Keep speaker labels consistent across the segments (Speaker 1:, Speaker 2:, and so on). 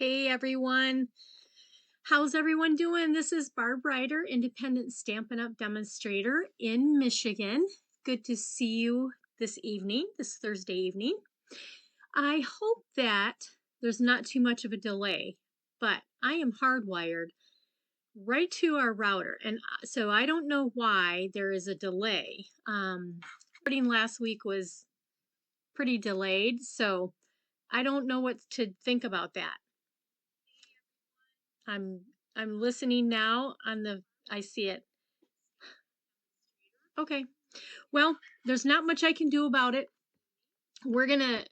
Speaker 1: Hey everyone, how's everyone doing? This is Barb Ryder, Independent Stampin' Up! Demonstrator in Michigan. Good to see you this evening, this Thursday evening. I hope that there's not too much of a delay, but I am hardwired right to our router, and so I don't know why there is a delay. Recording last week was pretty delayed, so I don't know what to think about that. I'm listening now on the I see it. Okay. Well, there's not much I can do about it. We're going to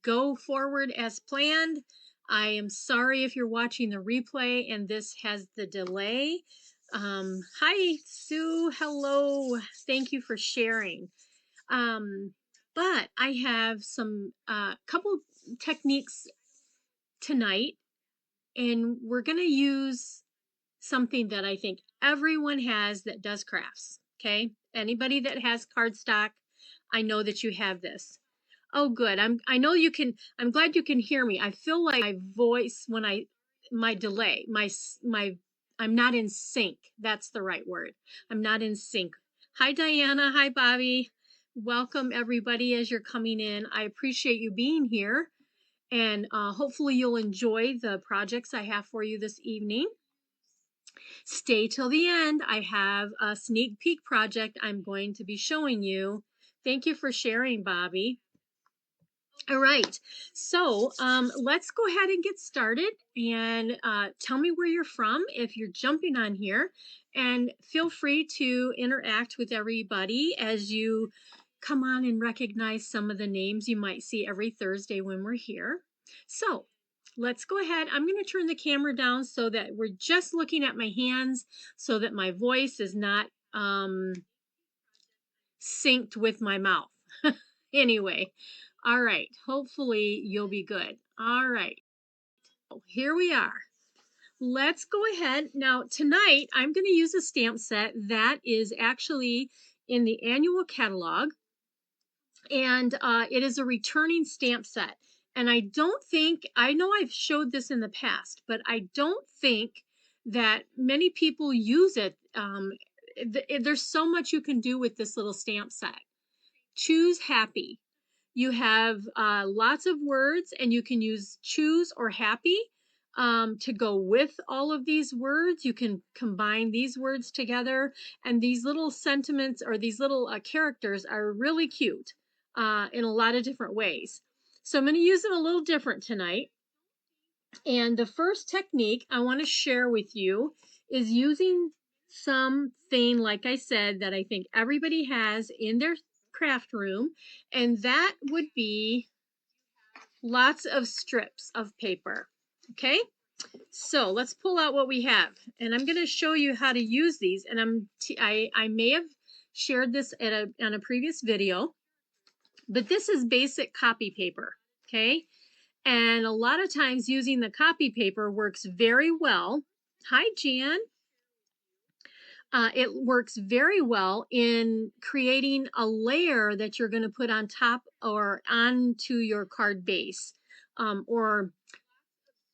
Speaker 1: go forward as planned. I am sorry if you're watching the replay and this has the delay. Hi Sue, hello. Thank you for sharing. But I have some couple techniques tonight, and we're going to use something that I think everyone has that does crafts. Okay, anybody that has cardstock, I know that you have this. Oh, good. I know you can. I'm glad you can hear me. I feel like my voice when my delay, I'm not in sync. That's the right word. I'm not in sync. Hi Diana. Hi Bobby. Welcome everybody as you're coming in. I appreciate you being here, and hopefully you'll enjoy the projects I have for you this evening. Stay till the end. I have a sneak peek project I'm going to be showing you. Thank you for sharing, Bobby. All right, so let's go ahead and get started, and tell me where you're from if you're jumping on here, and feel free to interact with everybody as you come on and recognize some of the names you might see every Thursday when we're here. So let's go ahead. I'm going to turn the camera down so that we're just looking at my hands so that my voice is not synced with my mouth. Anyway, all right. Hopefully you'll be good. All right. Here we are. Let's go ahead. Now, tonight I'm going to use a stamp set that is actually in the annual catalog, and it is a returning stamp set. And I don't think, I know I've showed this in the past, but I don't think that many people use it. There's so much you can do with this little stamp set. Choose happy. You have lots of words, and you can use choose or happy to go with all of these words. You can combine these words together, and these little sentiments or these little characters are really cute in a lot of different ways. So I'm going to use them a little different tonight. And the first technique I want to share with you is using something, like I said, that I think everybody has in their craft room, and that would be lots of strips of paper. Okay, so let's pull out what we have, and I'm going to show you how to use these. And I may have shared this on a previous video, but this is basic copy paper. Okay, and a lot of times using the copy paper works very well. Hi, Jan. It works very well in creating a layer that you're going to put on top or onto your card base, or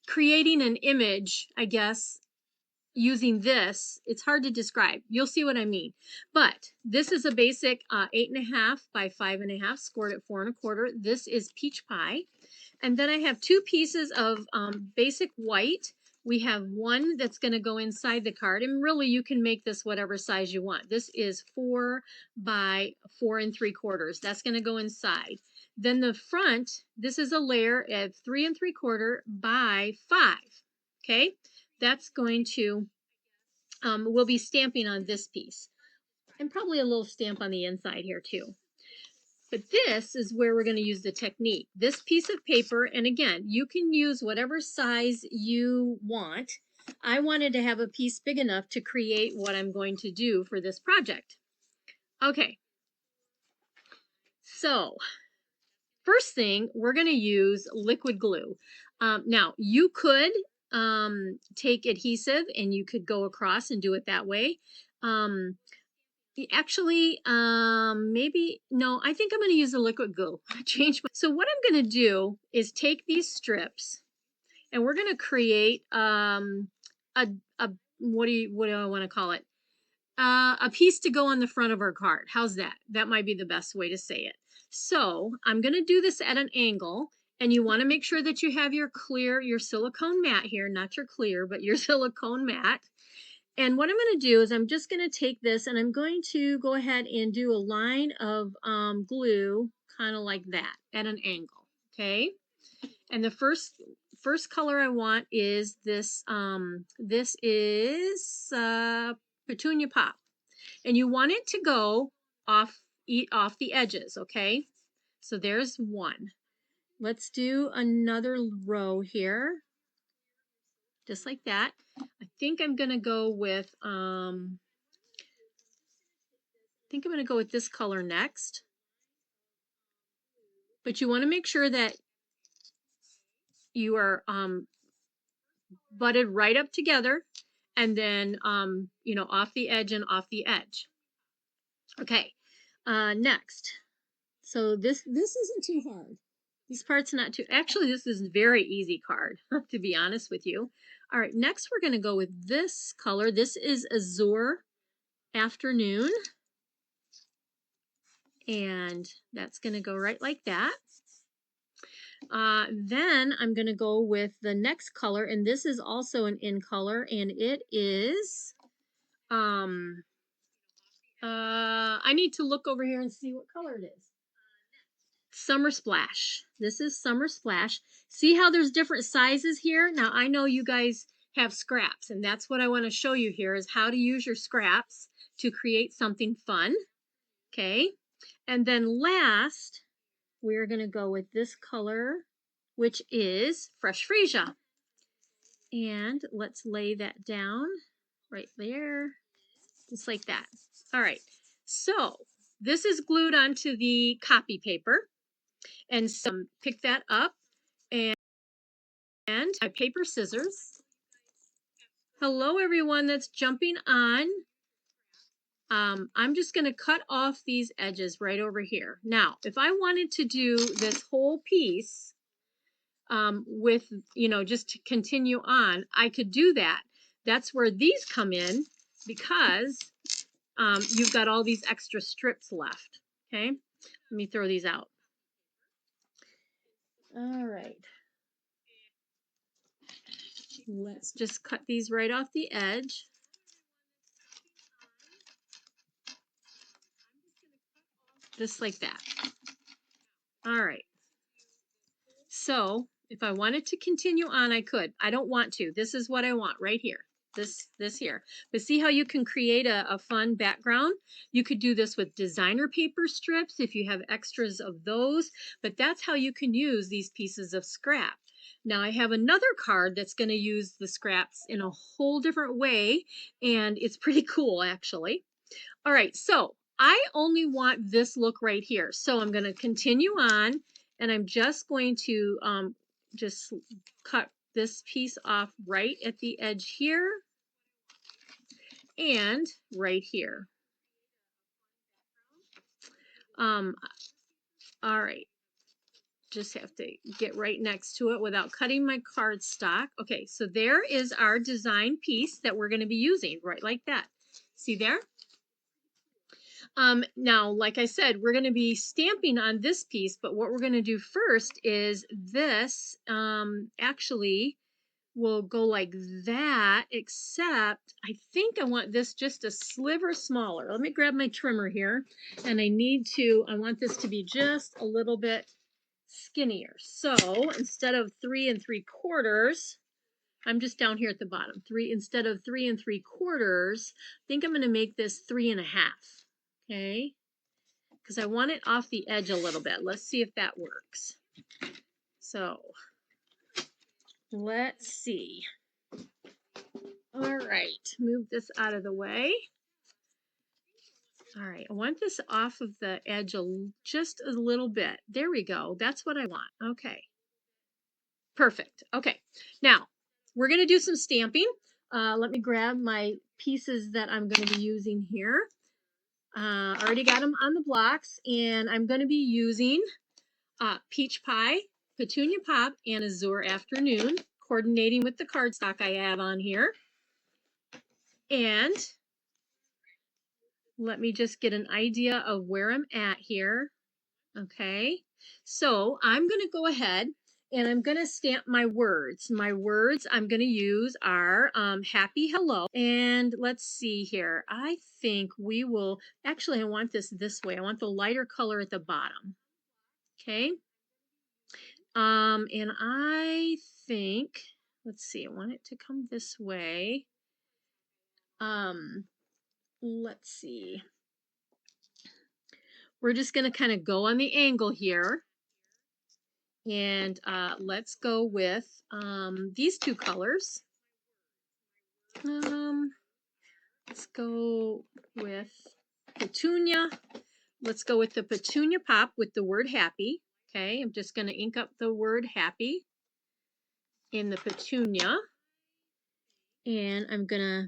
Speaker 1: creating an image, I guess, using this. It's hard to describe. You'll see what I mean. But this is a basic 8.5 by 5.5, scored at 4 1/4. This is peach pie. And then I have two pieces of basic white. We have one that's going to go inside the card, and really you can make this whatever size you want. This is 4 by 4 3/4. That's going to go inside. Then the front, this is a layer of 3 3/4 by 5. Okay, that's going to, we'll be stamping on this piece, and probably a little stamp on the inside here too. But this is where we're going to use the technique. This piece of paper, and again, you can use whatever size you want. I wanted to have a piece big enough to create what I'm going to do for this project. Okay, so first thing, we're going to use liquid glue. Now, you could take adhesive and you could go across and do it that way. Actually, maybe, no, I think I'm going to use a liquid glue. So what I'm going to do is take these strips, and we're going to create a what do I want to call it? A piece to go on the front of our card. How's that? That might be the best way to say it. So I'm going to do this at an angle, and you want to make sure that you have your silicone mat here, not your clear, but your silicone mat. And what I'm going to do is I'm just going to take this and I'm going to go ahead and do a line of glue kind of like that at an angle. Okay. And the first color I want is this. This is Petunia Pop. And you want it to go off the edges. Okay. So there's one. Let's do another row here. Just like that. I think I'm going to go with this color next. But you want to make sure that you are butted right up together, and then you know, off the edge and off the edge. Okay. Next. So this isn't too hard. This part's not too, actually this is a very easy card, to be honest with you. All right, next we're going to go with this color. This is Azure Afternoon. And that's going to go right like that. Then I'm going to go with the next color, and this is also an in color, and it is, I need to look over here and see what color it is. Summer Splash. This is Summer Splash. See how there's different sizes here? Now, I know you guys have scraps, and that's what I want to show you here is how to use your scraps to create something fun. Okay. And then last, we're going to go with this color, which is Fresh Freesia. And let's lay that down right there, just like that. All right. So this is glued onto the copy paper. And so pick that up and my paper scissors. Hello, everyone that's jumping on. I'm just going to cut off these edges right over here. Now, if I wanted to do this whole piece with, you know, just to continue on, I could do that. That's where these come in because you've got all these extra strips left. Okay, let me throw these out. All right. Let's just cut these right off the edge. Just like that. All right. So if I wanted to continue on, I could. I don't want to. This is what I want right here. This here. But see how you can create a fun background? You could do this with designer paper strips if you have extras of those. But that's how you can use these pieces of scrap. Now I have another card that's going to use the scraps in a whole different way. And it's pretty cool, actually. All right, so I only want this look right here. So I'm going to continue on, and I'm just going to just cut this piece off right at the edge here and right here. All right. Just have to get right next to it without cutting my cardstock. Okay, so there is our design piece that we're going to be using, right like that. See there? Now, like I said, we're going to be stamping on this piece, but what we're going to do first is this actually will go like that, except I think I want this just a sliver smaller. Let me grab my trimmer here, and I want this to be just a little bit skinnier. So instead of 3 3/4, I'm just down here at the bottom. Instead of 3 3/4, I think I'm going to make this 3 1/2. Okay, because I want it off the edge a little bit. Let's see if that works. So let's see. All right, move this out of the way. All right, I want this off of the edge just a little bit. There we go. That's what I want. Okay, perfect. Okay, now we're going to do some stamping. Let me grab my pieces that I'm going to be using here. I already got them on the blocks, and I'm going to be using Peach Pie, Petunia Pop, and Azure Afternoon coordinating with the cardstock I have on here. And let me just get an idea of where I'm at here. Okay, so I'm going to go ahead and I'm going to stamp my words. My words I'm going to use are happy hello. And let's see here. I think we will, actually I want this way. I want the lighter color at the bottom. Okay. And I think, let's see, I want it to come this way. Let's see. We're just going to kind of go on the angle here. And let's go with these two colors. Let's go with petunia. Let's go with the petunia pop with the word happy. Okay, I'm just going to ink up the word happy in the petunia. And I'm going to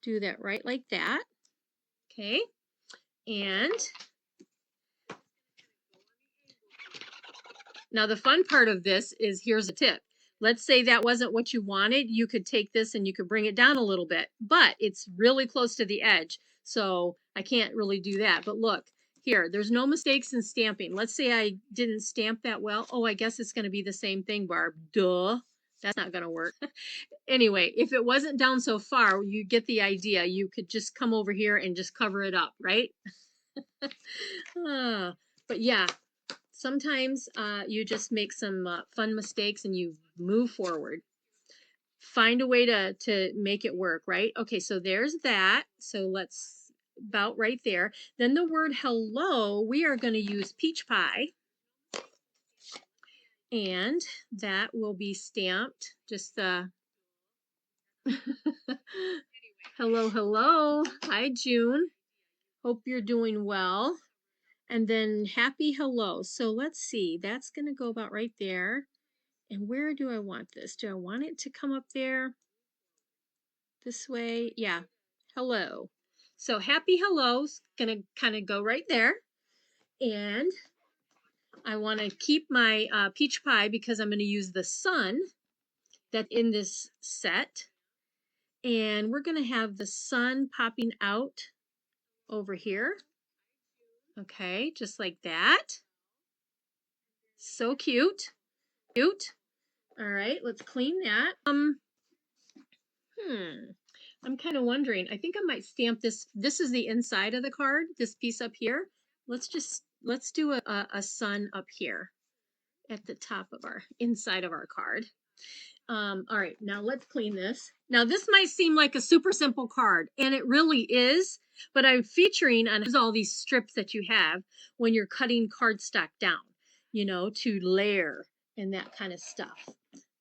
Speaker 1: do that right like that. Okay, and now the fun part of this is, here's a tip. Let's say that wasn't what you wanted. You could take this and you could bring it down a little bit, but it's really close to the edge. So I can't really do that. But look here, there's no mistakes in stamping. Let's say I didn't stamp that well. Oh, I guess it's going to be the same thing, Barb. Duh. That's not going to work. Anyway, if it wasn't down so far, you get the idea. You could just come over here and just cover it up, right? But yeah. Sometimes you just make some fun mistakes and you move forward. Find a way to make it work, right? Okay, so there's that. So let's about right there. Then the word hello, we are going to use peach pie. And that will be stamped. Just the hello, hello. Hi, June. Hope you're doing well. And then happy hello. So let's see. That's going to go about right there. And where do I want this? Do I want it to come up there? This way? Yeah. Hello. So happy hello's going to kind of go right there. And I want to keep my peach pie because I'm going to use the sun that's in this set. And we're going to have the sun popping out over here. Okay, just like that. So cute. Cute. All right, let's clean that. I'm kind of wondering. I think I might stamp this. This is the inside of the card, this piece up here. Let's do a sun up here at the top of our inside of our card. All right, now let's clean this. Now this might seem like a super simple card, and it really is, but I'm featuring on all these strips that you have when you're cutting cardstock down, you know, to layer and that kind of stuff.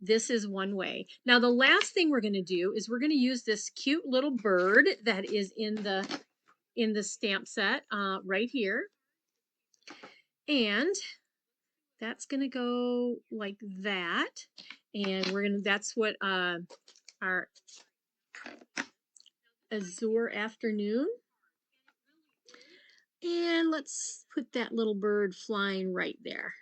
Speaker 1: This is one way. Now the last thing we're going to do is we're going to use this cute little bird that is in the stamp set right here. And that's going to go like that. And we're going to, that's what our azure afternoon. And let's put that little bird flying right there.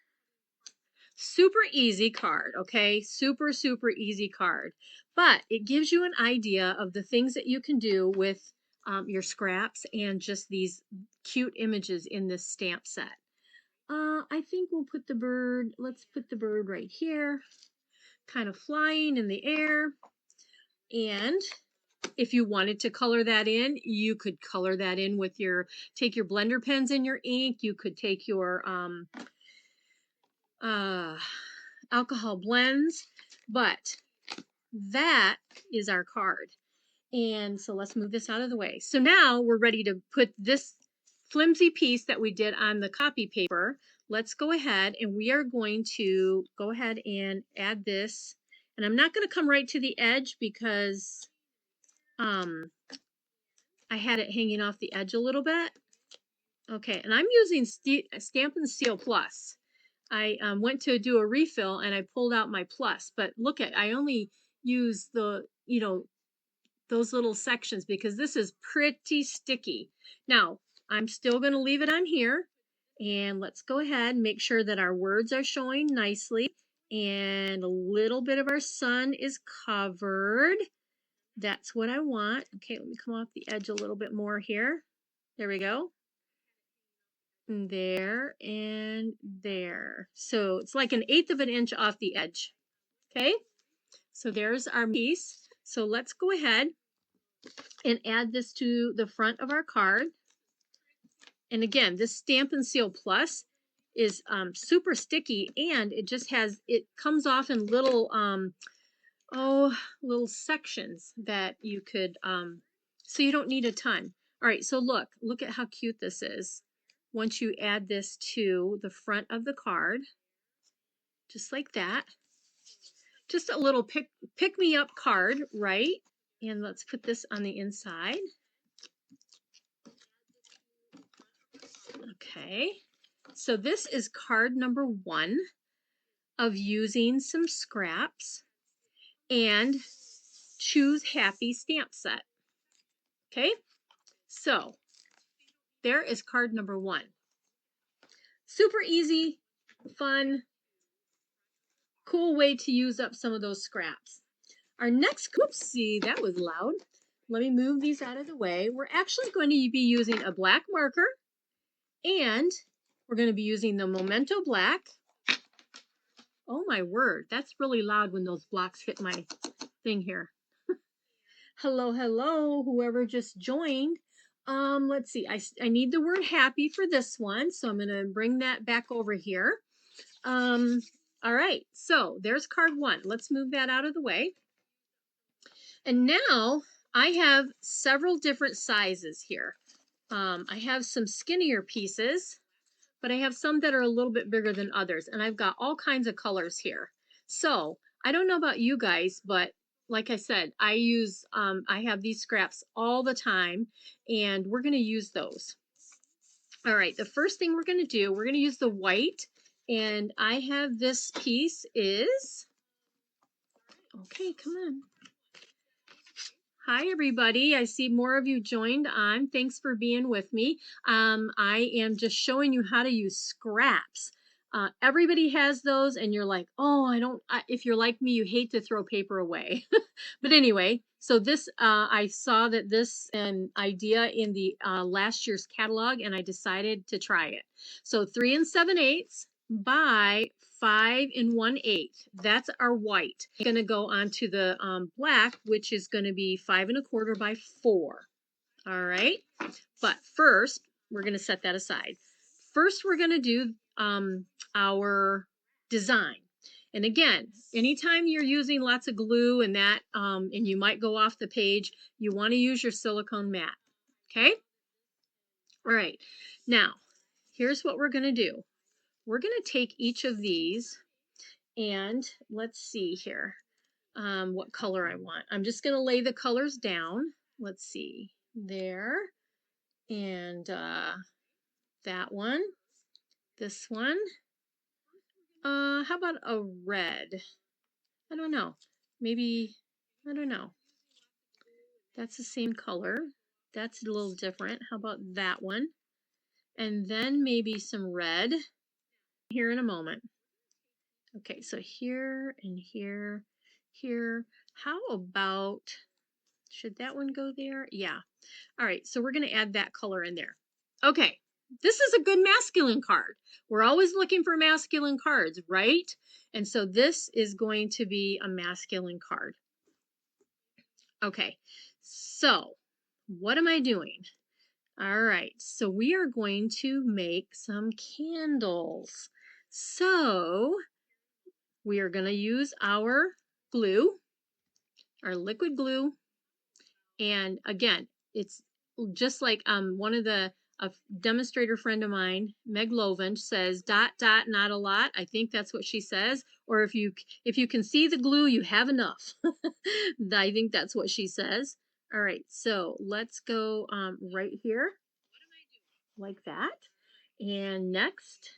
Speaker 1: Super easy card, okay? Super, super easy card. But it gives you an idea of the things that you can do with your scraps and just these cute images in this stamp set. I think we'll put the bird, let's put the bird right here, kind of flying in the air. And if you wanted to color that in, you could color that in with your, take your blender pens and your ink. You could take your alcohol blends, but that is our card. And so let's move this out of the way. So now we're ready to put this flimsy piece that we did on the copy paper. Let's go ahead and we are going to go ahead and add this. And I'm not going to come right to the edge because I had it hanging off the edge a little bit. Okay, and I'm using Stampin' Seal Plus. I went to do a refill and I pulled out my plus, but look at, I only use the, you know, those little sections because this is pretty sticky. Now, I'm still going to leave it on here and let's go ahead and make sure that our words are showing nicely. and a little bit of our sun is covered. That's what I want. Okay, let me come off the edge a little bit more here. There we go. And there and there. So it's like 1/8 of an inch off the edge. Okay, so there's our piece. So let's go ahead and add this to the front of our card. And again, this Stampin' Seal Plus is super sticky, and it just has, it comes off in little little sections that you could so you don't need a ton. All right, so look at how cute this is once you add this to the front of the card, just like that. Just a little pick me up card, right? And let's put this on the inside. Okay, so this is card number 1 of using some scraps and choose happy stamp set. Okay, so there is card number 1. Super easy, fun, cool way to use up some of those scraps. Our next, oopsie, that was loud. Let me move these out of the way. We're actually going to be using a black marker, and we're going to be using the Memento Black. Oh my word, that's really loud when those blocks hit my thing here. Hello, hello, whoever just joined. Let's see, I need the word happy for this one, so I'm going to bring that back over here. All right, so there's card 1. Let's move that out of the way. And now I have several different sizes here. I have some skinnier pieces, but I have some that are a little bit bigger than others, and I've got all kinds of colors here. So I don't know about you guys, but like I said, I have these scraps all the time, and we're going to use those. All right, the first thing we're going to do, we're going to use the white, and I have this piece is, okay, come on. Hi, everybody. I see more of you joined on. Thanks for being with me. I am just showing you how to use scraps. Everybody has those, and you're like, oh, if you're like me, you hate to throw paper away. But anyway, so this, I saw that this an idea in the last year's catalog, and I decided to try it. So 3 7/8 by 5 1/8. That's our white. It's going to go onto the black, which is going to be 5 1/4 by 4. All right. But first, we're going to set that aside. First, we're going to do our design. And again, anytime you're using lots of glue and that, and you might go off the page, you want to use your silicone mat. Okay. All right. Now, here's what we're going to do. We're going to take each of these, and let's see here what color I want. I'm just going to lay the colors down. Let's see, there, and that one, this one. How about a red? I don't know. Maybe, I don't know. That's the same color. That's a little different. How about that one? And then maybe some red here in a moment. Okay, so here and here, here. How about, should that one go there? Yeah. All right, so we're going to add that color in there. Okay, this is a good masculine card. We're always looking for masculine cards, right? And so this is going to be a masculine card. Okay, so what am I doing? All right, so we are going to make some candles. So we are going to use our glue, our liquid glue. And again, it's just like one of the a demonstrator friend of mine, Meg Loven, says dot dot not a lot. I think that's what she says. Or if you can see the glue, you have enough. I think that's what she says. All right, so let's go right here like that. And next,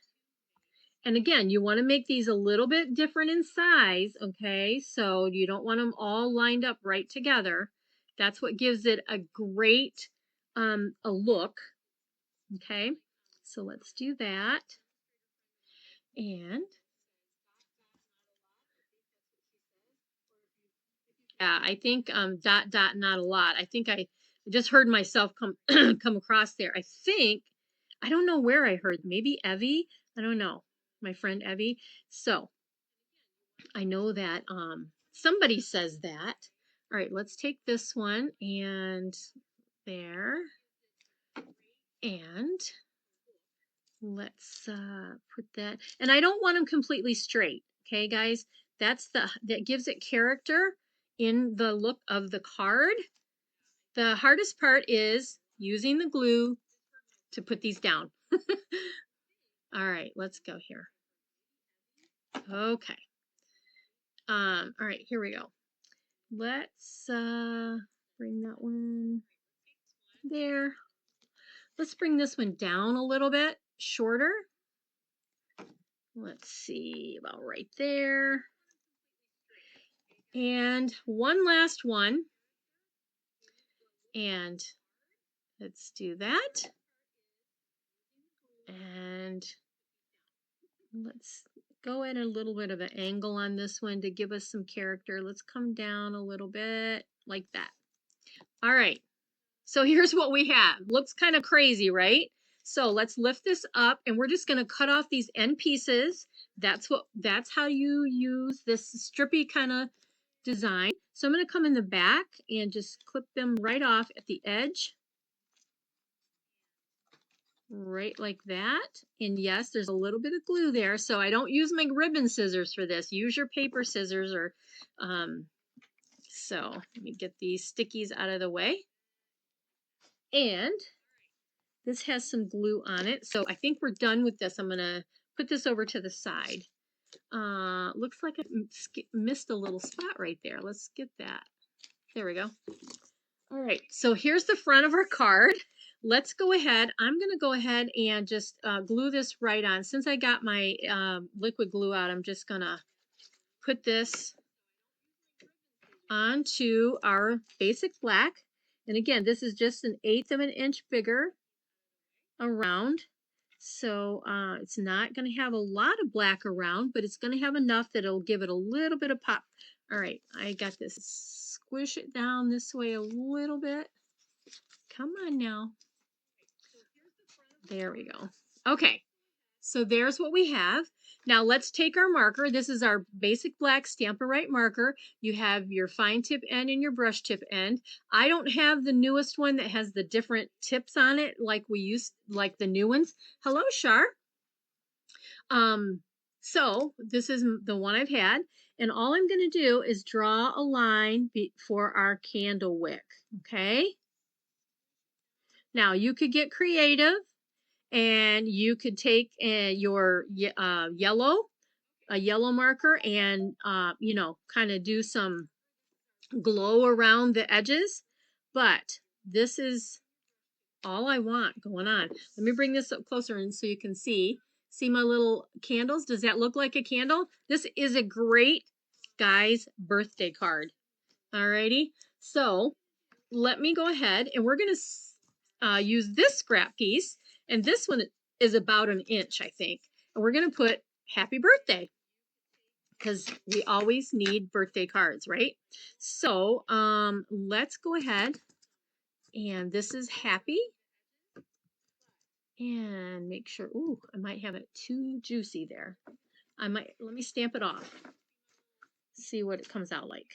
Speaker 1: and again, you want to make these a little bit different in size, okay? So you don't want them all lined up right together. That's what gives it a great a look, okay? So let's do that. And Yeah, I think dot dot not a lot. I think I just heard myself come come across there. I think I don't know where I heard. Maybe Evie. I don't know. My friend Evie. So I know that somebody says that. All right, let's take this one and there, and let's put that. And I don't want them completely straight. Okay, guys, that gives it character in the look of the card. The hardest part is using the glue to put these down. All right, let's go here. Okay. All right, here we go. Let's bring that one there. Let's bring this one down a little bit shorter. Let's see, about right there. And one last one. And let's do that. And let's go at a little bit of an angle on this one to give us some character. Let's come down a little bit like that. All right. So here's what we have. Looks kind of crazy, right? So let's lift this up and we're just going to cut off these end pieces. That's how you use this strippy kind of design. So I'm going to come in the back and just clip them right off at the edge. Right like that. And yes, there's a little bit of glue there. So I don't use my ribbon scissors for this. Use your paper scissors or so let me get these stickies out of the way. And this has some glue on it. So I think we're done with this. I'm going to put this over to the side. Looks like I missed a little spot right there. Let's get that. There we go. All right, so here's the front of our card. Let's go ahead. I'm going to go ahead and just glue this right on. Since I got my liquid glue out, I'm just going to put this onto our basic black. And again, this is just 1/8 of an inch bigger around. So it's not going to have a lot of black around, but it's going to have enough that it'll give it a little bit of pop. All right, I got this. Squish it down this way a little bit. Come on now. There we go. Okay, so there's what we have. Now let's take our marker. This is our basic black Stamp-A-Rite marker. You have your fine tip end and your brush tip end. I don't have the newest one that has the different tips on it like we used, like the new ones. Hello, Shar. So this is the one I've had. And all I'm going to do is draw a line for our candle wick. Okay. Now you could get creative. And you could take your yellow marker and, you know, kind of do some glow around the edges. But this is all I want going on. Let me bring this up closer and so you can see. See my little candles? Does that look like a candle? This is a great guy's birthday card. Alrighty. So let me go ahead and we're going to use this scrap piece. And this one is about 1 inch, I think. And we're going to put happy birthday because we always need birthday cards, right? So let's go ahead. And this is happy. And make sure, ooh, I might have it too juicy there. Let me stamp it off. See what it comes out like.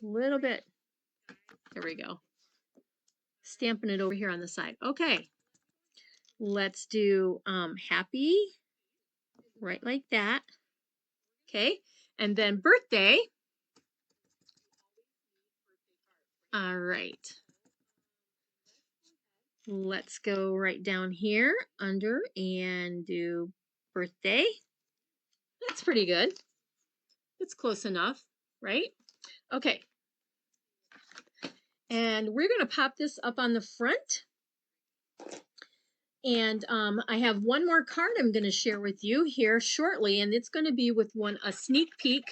Speaker 1: A little bit. There we go. Stamping it over here on the side. Okay. Let's do happy, right like that. Okay, and then birthday. All right. Let's go right down here under and do birthday. That's pretty good. It's close enough, right? Okay. And we're going to pop this up on the front. And I have one more card I'm going to share with you here shortly, and it's going to be with a sneak peek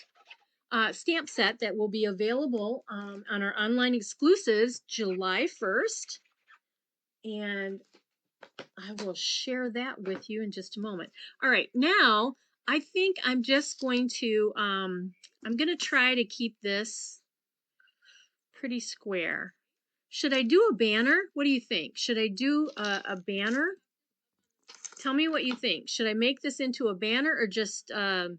Speaker 1: stamp set that will be available on our online exclusives July 1st. And I will share that with you in just a moment. All right, now I think I'm just going to, I'm going to try to keep this pretty square. Should I do a banner? What do you think? Should I do a banner? Tell me what you think. Should I make this into a banner or just kind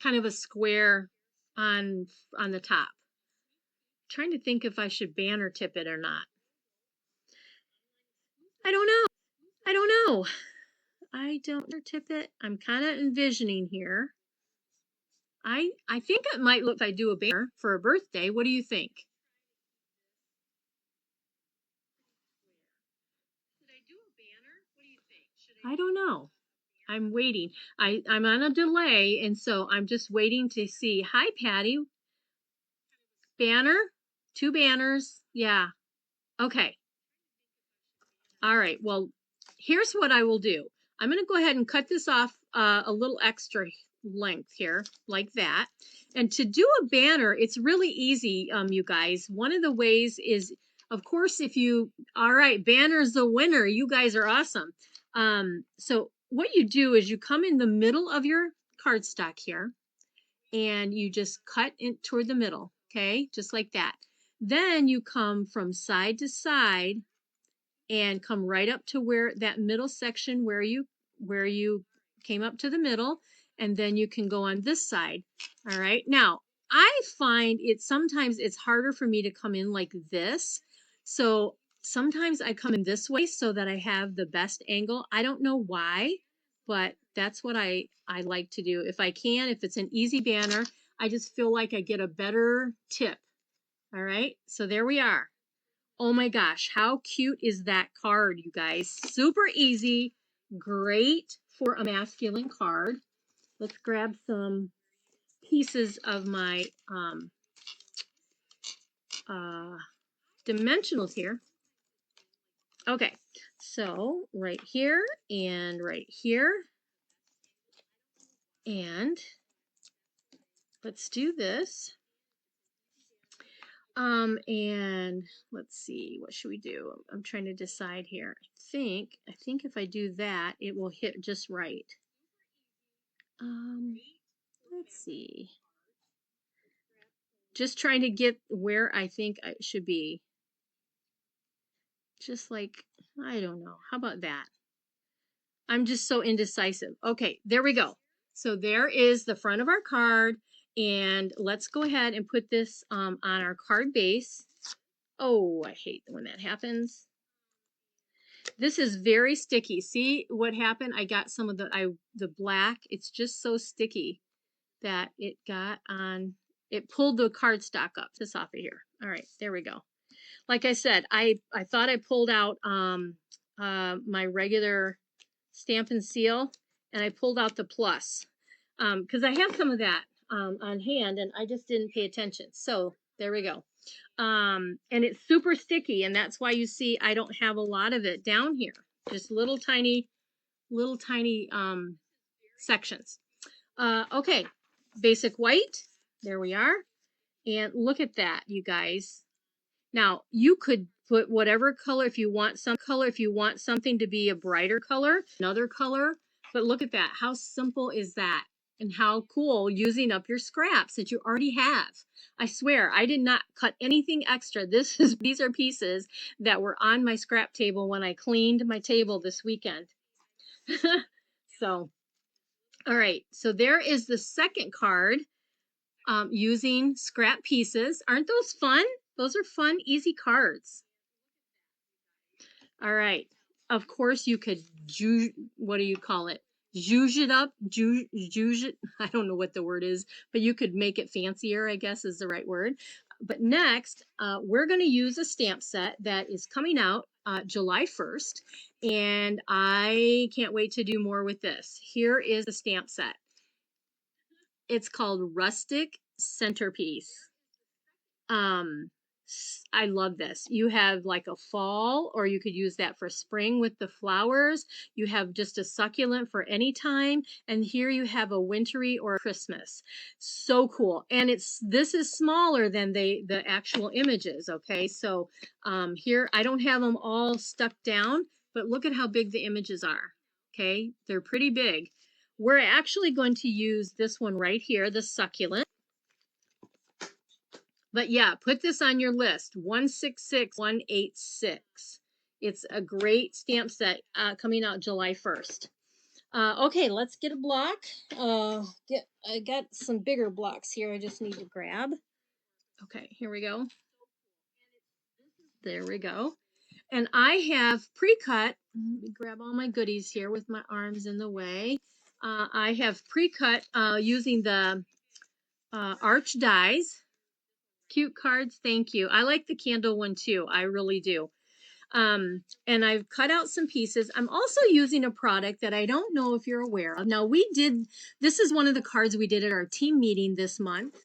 Speaker 1: of a square on the top? I'm trying to think if I should banner tip it or not. I don't know. I don't know. I don't tip it. I'm kind of envisioning here. I think it might look if I do a banner for a birthday. What do you think? I don't know. I'm waiting. I'm on a delay, and so I'm just waiting to see. Hi, Patty. Banner? 2 banners. Yeah. Okay. All right. Well, here's what I will do. I'm going to go ahead and cut this off a little extra length here, like that. And to do a banner, it's really easy, you guys. One of the ways is, of course, all right, banner's the winner. You guys are awesome. So what you do is you come in the middle of your cardstock here, and you just cut in toward the middle, okay? Just like that. Then you come from side to side and come right up to where that middle section where you came up to the middle, and then you can go on this side. All right. Now, I find sometimes it's harder for me to come in like this. So sometimes I come in this way so that I have the best angle. I don't know why, but that's what I like to do. If I can, if it's an easy banner, I just feel like I get a better tip. All right. So there we are. Oh my gosh, how cute is that card, you guys? Super easy, great for a masculine card. Let's grab some pieces of my dimensionals here. Okay, so right here and right here. And let's do this. And let's see, what should we do? I'm trying to decide here. I think if I do that, it will hit just right. Let's see. Just trying to get where I think I should be. Just like, I don't know. How about that? I'm just so indecisive. Okay, there we go. So there is the front of our card. And let's go ahead and put this on our card base. Oh, I hate when that happens. This is very sticky. See what happened? I got some of the black. It's just so sticky that it got on. It pulled the cardstock up. This off of here. All right, there we go. Like I said, I thought I pulled out my regular Stampin' Seal, and I pulled out the plus because I have some of that on hand, and I just didn't pay attention. So there we go. And it's super sticky, and that's why you see I don't have a lot of it down here. Just little tiny sections. Okay, basic white. There we are. And look at that, you guys. Now, you could put whatever color if you want something to be a brighter color, another color. But look at that. How simple is that? And how cool using up your scraps that you already have. I swear, I did not cut anything extra. These are pieces that were on my scrap table when I cleaned my table this weekend. So, all right. So there is the second card. Using scrap pieces. Aren't those fun? Those are fun, easy cards. All right. Of course, you could, what do you call it? Zhuzh it up. Zhuzh it. I don't know what the word is, but you could make it fancier, I guess is the right word. But next, we're going to use a stamp set that is coming out July 1st. And I can't wait to do more with this. Here is the stamp set. It's called Rustic Centerpiece. I love this. You have like a fall, or you could use that for spring with the flowers. You have just a succulent for any time. And here you have a wintry or Christmas. So cool. And this is smaller than the actual images. Okay. So, here, I don't have them all stuck down, but look at how big the images are. Okay. They're pretty big. We're actually going to use this one right here, the succulent. But yeah, put this on your list, 166186. It's a great stamp set coming out July 1st. Okay, let's get a block. I got some bigger blocks here I just need to grab. Okay, here we go. There we go. And I have pre-cut, let me grab all my goodies here with my arms in the way. I have pre-cut using the arch dies. Cute cards, thank you. I like the candle one too, I really do. And I've cut out some pieces. I'm also using a product that I don't know if you're aware of. Now this is one of the cards we did at our team meeting this month.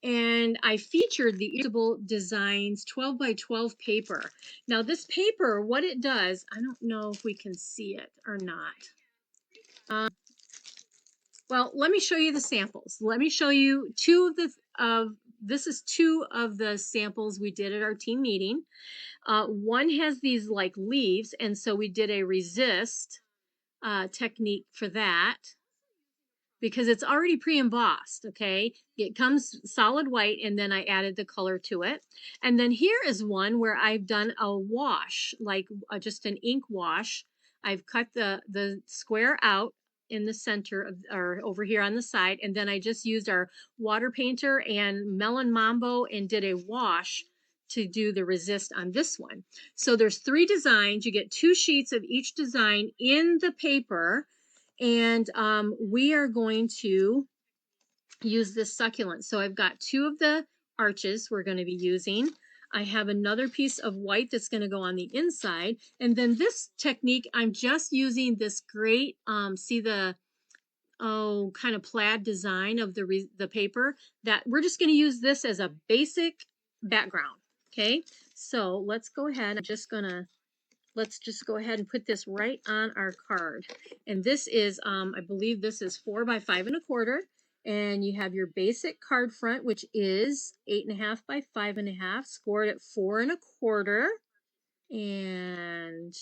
Speaker 1: And I featured the Irresistible Designs 12 by 12 paper. Now this paper, what it does, I don't know if we can see it or not. Well, let me show you the samples. Let me show you this is two of the samples we did at our team meeting. One has these like leaves, and so we did a resist technique for that because it's already pre-embossed, okay? It comes solid white, and then I added the color to it. And then here is one where I've done a wash, like just an ink wash. I've cut the square out in the center of, or over here on the side, and then I just used our water painter and Melon Mambo and did a wash to do the resist on this one. So there's 3 designs. You get 2 sheets of each design in the paper, and we are going to use this succulent. So I've got 2 of the arches we're going to be using. I have another piece of white that's going to go on the inside. And then this technique, I'm just using this great, see the, kind of plaid design of the paper, that we're just going to use this as a basic background. Okay, so let's go ahead. Let's just go ahead and put this right on our card. And this is, I believe this is 4 by 5 1/4. And you have your basic card front, which is 8.5 by 5.5, scored at 4 1/4. And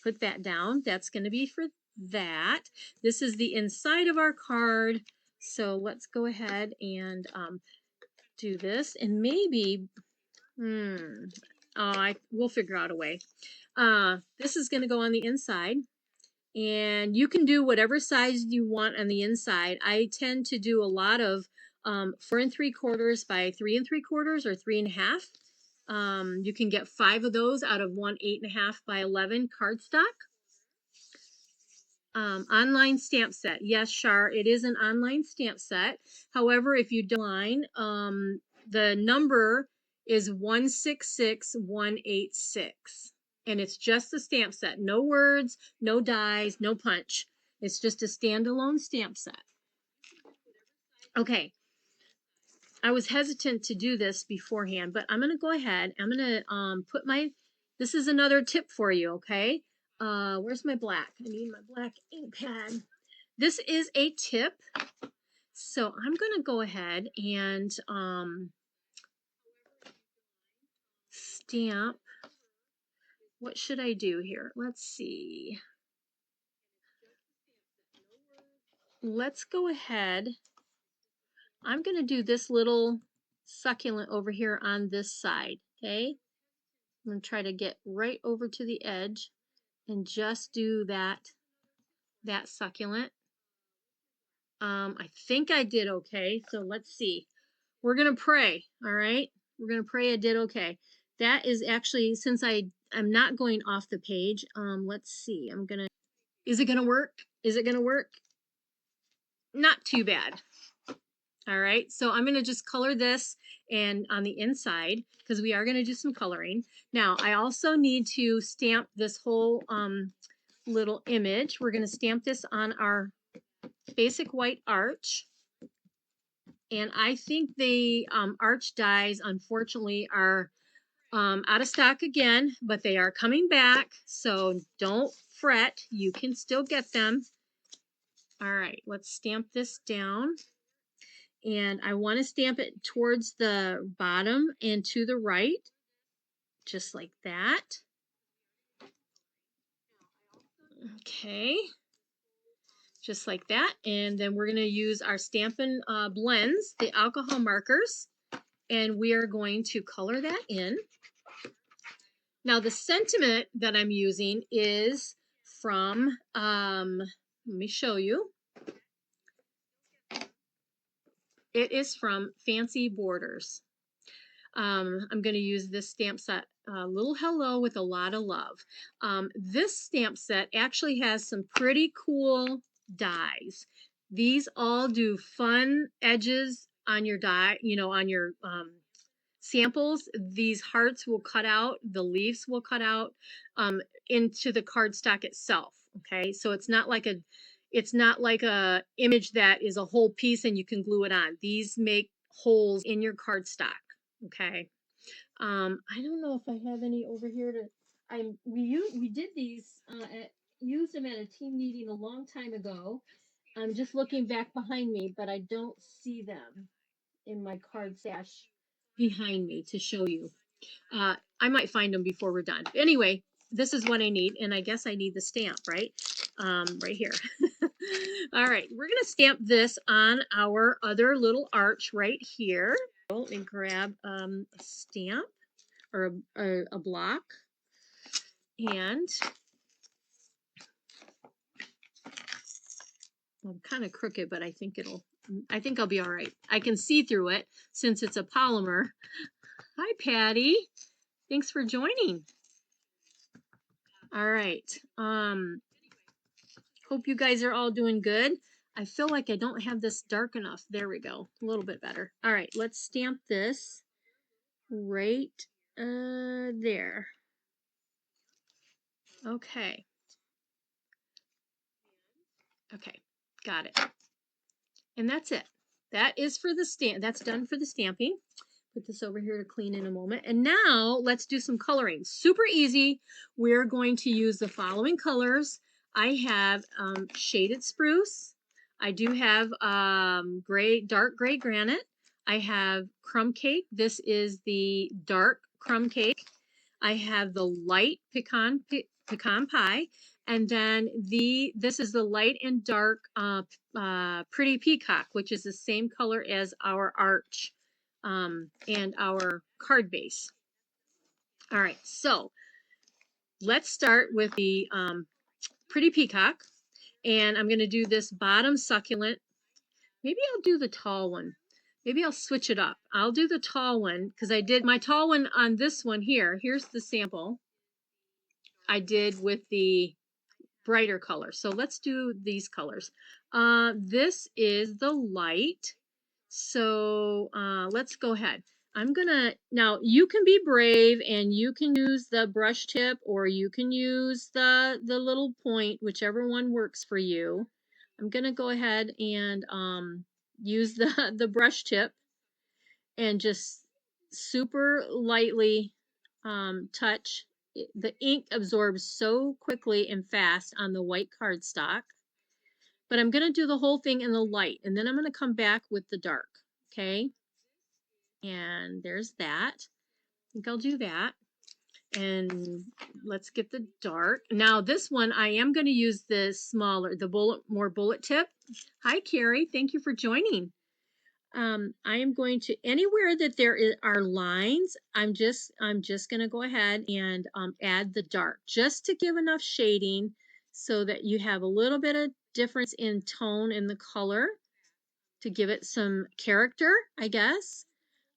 Speaker 1: put that down. That's going to be for that. This is the inside of our card. So let's go ahead and do this. And maybe, we'll figure out a way. This is going to go on the inside, and you can do whatever size you want on the inside. I tend to do a lot of 4 3/4 by 3 3/4 or 3.5. You can get 5 of those out of one 8.5 by 11 cardstock. Online stamp set. Yes, Shar, it is an online stamp set. However, if you don't line, the number is 166186. And it's just a stamp set. No words, no dies, no punch. It's just a standalone stamp set. Okay. I was hesitant to do this beforehand, but I'm going to go ahead. I'm going to put this is another tip for you, okay? Where's my black? I need my black ink pad. This is a tip. So I'm going to go ahead and stamp. What should I do here? Let's see. Let's go ahead. I'm going to do this little succulent over here on this side, okay? I'm going to try to get right over to the edge and just do that succulent. I think I did okay, so let's see. We're going to pray, all right? We're going to pray I did okay. That is actually, since I'm not going off the page, let's see. Is it going to work? Is it going to work? Not too bad. All right, so I'm going to just color this and on the inside because we are going to do some coloring. Now, I also need to stamp this whole little image. We're going to stamp this on our basic white arch. And I think the arch dies, unfortunately, are out of stock again, but they are coming back. So don't fret. You can still get them. All right, let's stamp this down. And I want to stamp it towards the bottom and to the right, just like that. Okay, just like that. And then we're going to use our Stampin' Blends, the alcohol markers. and we are going to color that in. Now the sentiment that I'm using is from, let me show you. It is from Fancy Borders. I'm going to use this stamp set, Little Hello with a Lot of Love. This stamp set actually has some pretty cool dies. These all do fun edges on your die, you know, on your samples. These hearts will cut out, the leaves will cut out into the cardstock itself. Okay, so it's not like a image that is a whole piece and you can glue it on. These make holes in your cardstock. Okay. I don't know if I have any over here to. We did these. Used them at a team meeting a long time ago. I'm just looking back behind me, but I don't see them in my card stash behind me to show you. I might find them before we're done. Anyway, this is what I need, and I guess I need the stamp, right? Right here. All right, we're gonna stamp this on our other little arch right here. Let me grab a stamp or a block, and I'm kind of crooked, but I think I'll be all right. I can see through it since it's a polymer. Hi, Patty. Thanks for joining. All right. Hope you guys are all doing good. I feel like I don't have this dark enough. There we go. A little bit better. All right, let's stamp this right there. Okay. Okay, got it. And that's it. That is for the stamp. That's done for the stamping. Put this over here to clean in a moment. And now let's do some coloring. Super easy. We're going to use the following colors. I have shaded spruce. I do have dark gray granite. I have crumb cake. This is the dark crumb cake. I have the light pecan pie. And then this is the light and dark pretty peacock, which is the same color as our arch and our card base. All right, so let's start with the pretty peacock, and I'm going to do this bottom succulent. Maybe I'll do the tall one. Maybe I'll switch it up. I'll do the tall one because I did my tall one on this one here. Here's the sample I did with the brighter color. So let's do these colors. This is the light. So let's go ahead. Now you can be brave and you can use the brush tip or you can use the little point, whichever one works for you. I'm gonna go ahead and use the brush tip and just super lightly touch. The ink absorbs so quickly and fast on the white cardstock. But I'm going to do the whole thing in the light, and then I'm going to come back with the dark, okay? And there's that. I think I'll do that. And let's get the dark. Now this one, I am going to use the smaller, more bullet tip. Hi, Carrie. Thank you for joining. I am going to, anywhere that there are lines, I'm just going to go ahead and add the dark just to give enough shading so that you have a little bit of difference in tone in the color to give it some character, I guess.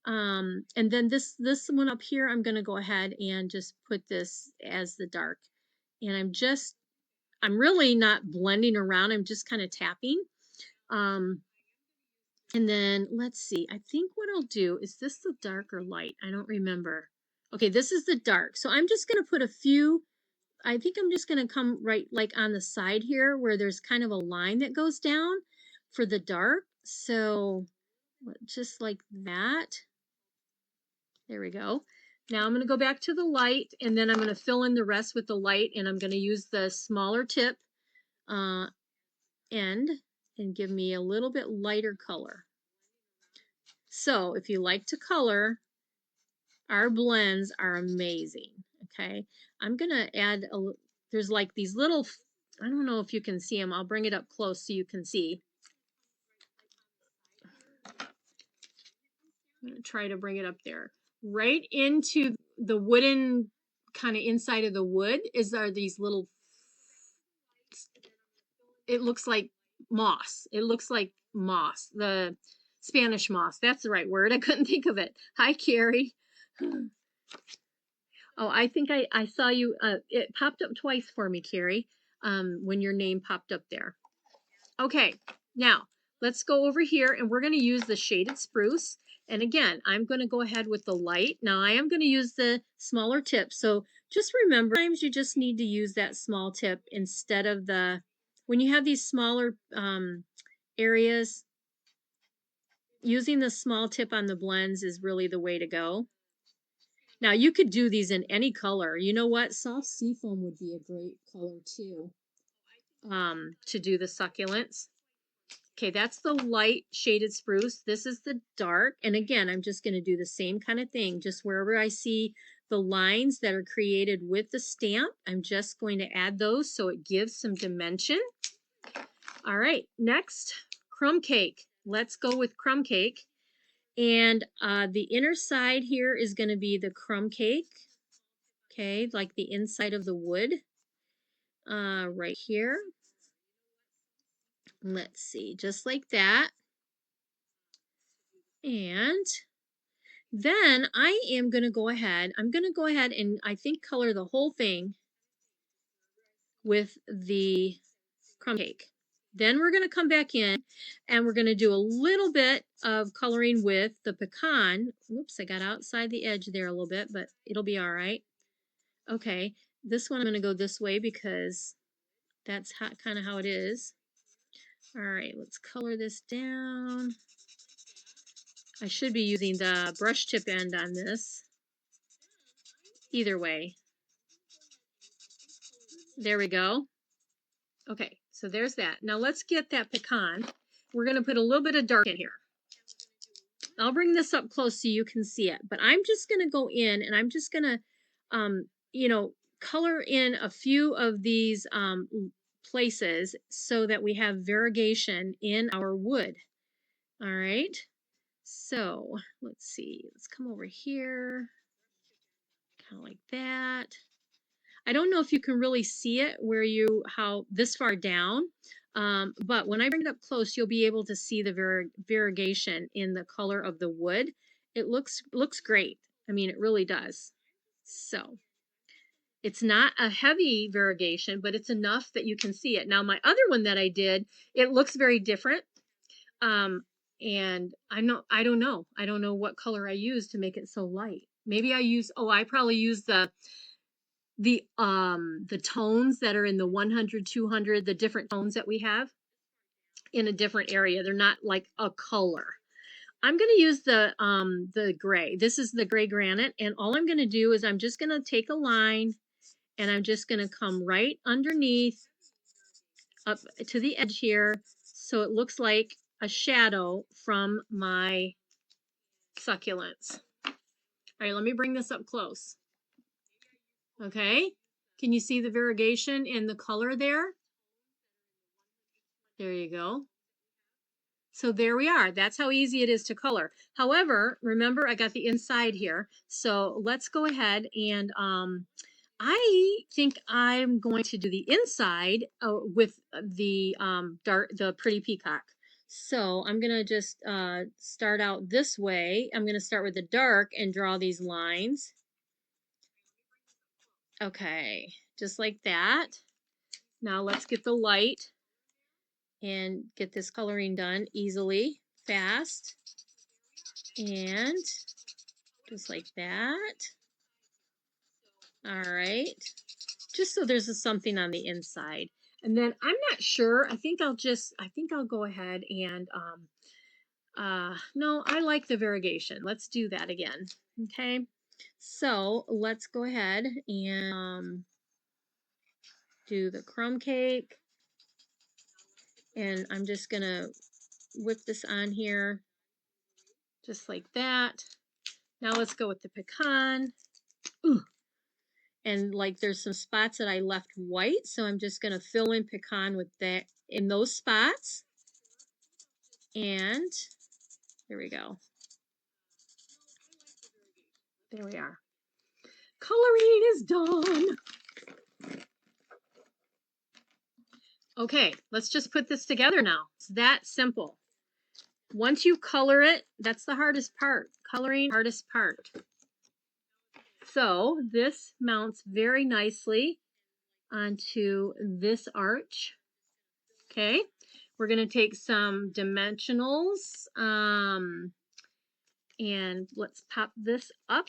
Speaker 1: And then this one up here, I'm going to go ahead and just put this as the dark. And I'm really not blending around. I'm just kind of tapping. And then let's see, I think what I'll do, is this the dark or light? I don't remember. Okay, this is the dark. So I'm just going to put a few, I think I'm just going to come right like on the side here where there's kind of a line that goes down for the dark. So just like that. There we go. Now I'm going to go back to the light and then I'm going to fill in the rest with the light and I'm going to use the smaller tip end and give me a little bit lighter color. So if you like to color, our blends are amazing. Okay, I'm gonna add there's like these little, I don't know if you can see them. I'll bring it up close so you can see. I'm going to try to bring it up there. Right into the wooden, kind of inside of the wood are these little, it looks like moss. It looks like moss. The Spanish moss. That's the right word. I couldn't think of it. Hi, Carrie. Oh, I think I saw you. It popped up twice for me, Carrie, when your name popped up there. Okay, now let's go over here and we're going to use the shaded spruce. And again, I'm going to go ahead with the light. Now I am going to use the smaller tip. So just remember, sometimes you just need to use that small tip instead of when you have these smaller areas, using the small tip on the blends is really the way to go. Now you could do these in any color. You know what? Soft seafoam would be a great color too, to do the succulents. Okay, that's the light shaded spruce. This is the dark. And again, I'm just going to do the same kind of thing. Just wherever I see the lines that are created with the stamp, I'm just going to add those so it gives some dimension. All right, next, crumb cake. Let's go with crumb cake. And the inner side here is going to be the crumb cake. Okay, like the inside of the wood. Right here. Let's see, just like that. And then I am going to go ahead, and I think color the whole thing with the crumb cake. Then we're going to come back in and we're going to do a little bit of coloring with the pecan. Whoops, I got outside the edge there a little bit, but it'll be all right. Okay, this one I'm going to go this way because that's kind of how it is. All right, let's color this down. I should be using the brush tip end on this. Either way. There we go. Okay, so there's that. Now let's get that pecan. We're going to put a little bit of dark in here. I'll bring this up close so you can see it. But I'm just going to go in and I'm just going to, color in a few of these places so that we have variegation in our wood. All right. So let's see. Let's come over here. Kind of like that. I don't know if you can really see it how this far down, but when I bring it up close, you'll be able to see the variegation in the color of the wood. It looks great. I mean, it really does. So it's not a heavy variegation, but it's enough that you can see it. Now, my other one that I did, it looks very different. And I don't know what color I used to make it so light. Maybe I probably used the tones that are in the 100, 200, the different tones that we have in a different area. They're not like a color. I'm going to use the gray. This is the gray granite, and all I'm going to do is I'm just going to take a line and I'm just going to come right underneath up to the edge here so it looks like a shadow from my succulents. All right, let me bring this up close. Okay, can you see the variegation in the color there? There you go. So there we are. That's how easy it is to color. However, remember I got the inside here. So let's go ahead and I think I'm going to do the inside with the pretty peacock. So I'm going to just start out this way. I'm going to start with the dark and draw these lines. Okay, just like that. Now let's get the light and get this coloring done easily, fast, and just like that. All right, just so there's something on the inside. And then I'm not sure, I think I'll go ahead and no, I like the variegation. Let's do that again. Okay, so let's go ahead and do the crumb cake, and I'm just gonna whip this on here just like that. Now let's go with the pecan. Ooh. And like there's some spots that I left white, so I'm just gonna fill in pecan with that in those spots. And there we go. There we are. Coloring is done. Okay, let's just put this together now. It's that simple. Once you color it, that's the hardest part. Coloring, hardest part. So this mounts very nicely onto this arch. Okay, we're going to take some dimensionals and let's pop this up.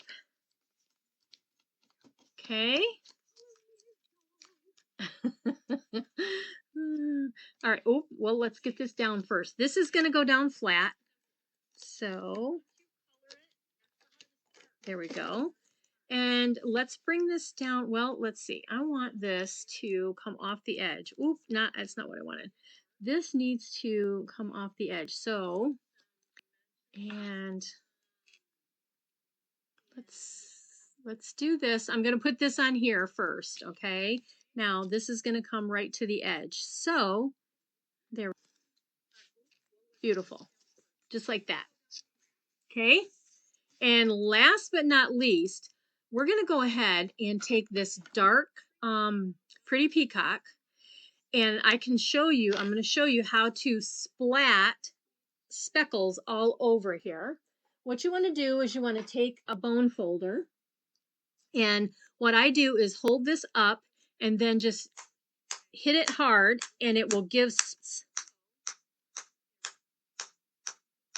Speaker 1: Okay. All right. Oh, well, let's get this down first. This is going to go down flat. So there we go. And let's bring this down. Well, let's see. I want this to come off the edge. Oop, that's not what I wanted. This needs to come off the edge. So, and let's do this. I'm going to put this on here first, okay? Now, this is going to come right to the edge. So, there. Beautiful. Just like that. Okay? And last but not least, we're going to go ahead and take this dark Pretty Peacock, and I'm going to show you how to splat speckles all over here. What you want to do is you want to take a bone folder, and what I do is hold this up and then just hit it hard, and it will give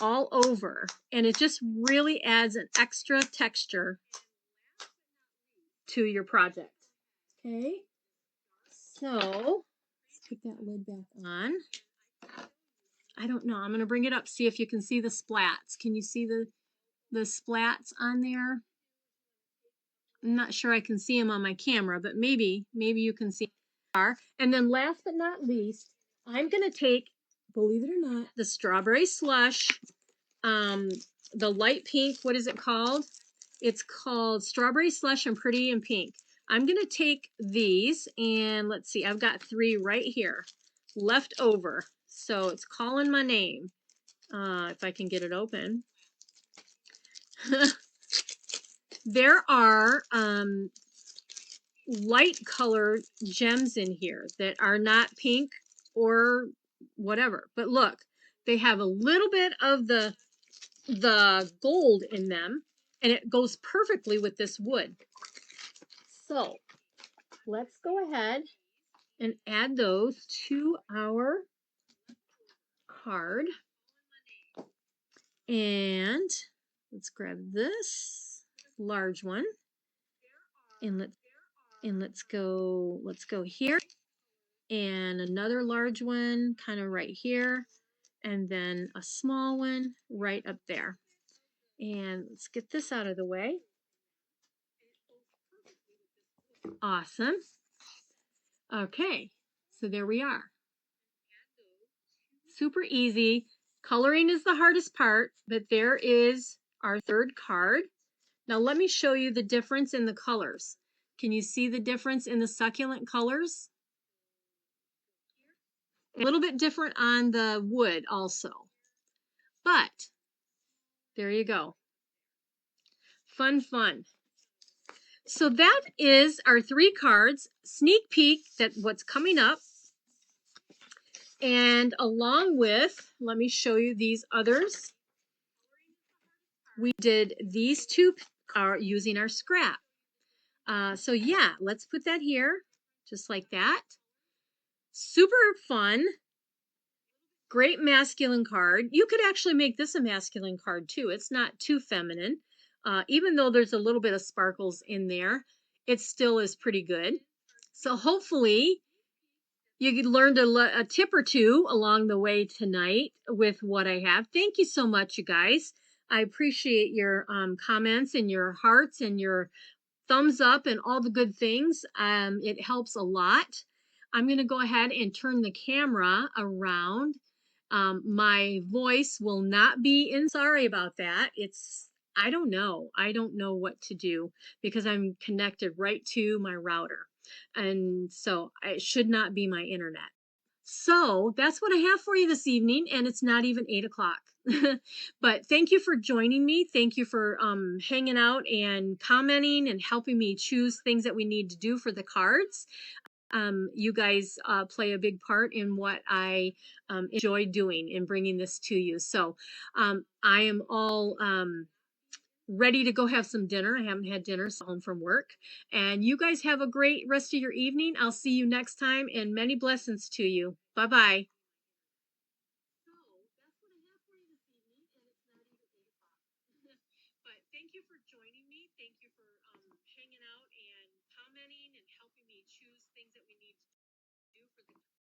Speaker 1: all over, and it just really adds an extra texture to your project. Okay, so let's put that lid back on. I don't know, I'm going to bring it up, see if you can see the splats. Can you see the splats on there? I'm not sure I can see them on my camera, but maybe you can see them. And then last but not least, I'm going to take, believe it or not, the strawberry slush, the light pink, what is it called? It's called Strawberry Slush and Pretty in Pink. I'm going to take these, and let's see, I've got 3 right here left over. So it's calling my name. If I can get it open. There are light colored gems in here that are not pink or whatever. But look, they have a little bit of the gold in them, and it goes perfectly with this wood. So let's go ahead and add those to our card. And let's grab this large one, and let's go here, and another large one kind of right here, and then a small one right up there. And let's get this out of the way. Awesome. Okay, so there we are. Super easy. Coloring is the hardest part, but there is our third card. Now let me show you the difference in the colors. Can you see the difference in the succulent colors? A little bit different on the wood also. But there you go. Fun, fun. So that is our 3 cards, sneak peek at what's coming up. And along with, let me show you these others. We did these 2 using our scrap. So yeah, let's put that here, just like that. Super fun. Great masculine card. You could actually make this a masculine card too. It's not too feminine. Even though there's a little bit of sparkles in there, it still is pretty good. So hopefully you learned a tip or 2 along the way tonight with what I have. Thank you so much, you guys. I appreciate your comments and your hearts and your thumbs up and all the good things. It helps a lot. I'm going to go ahead and turn the camera around. My voice will not be in. Sorry about that. I don't know what to do because I'm connected right to my router. And so it should not be my internet. So that's what I have for you this evening. And it's not even 8 o'clock. But thank you for joining me. Thank you for hanging out and commenting and helping me choose things that we need to do for the cards. You guys play a big part in what I enjoy doing and bringing this to you. So I am all ready to go have some dinner. I haven't had dinner, so home from work. And you guys have a great rest of your evening. I'll see you next time, and many blessings to you. Bye bye. So that's what I have for you this evening, and it's not even 8 o'clock. But thank you for joining me. Thank you for hanging out and commenting and helping me choose things that we need to do for the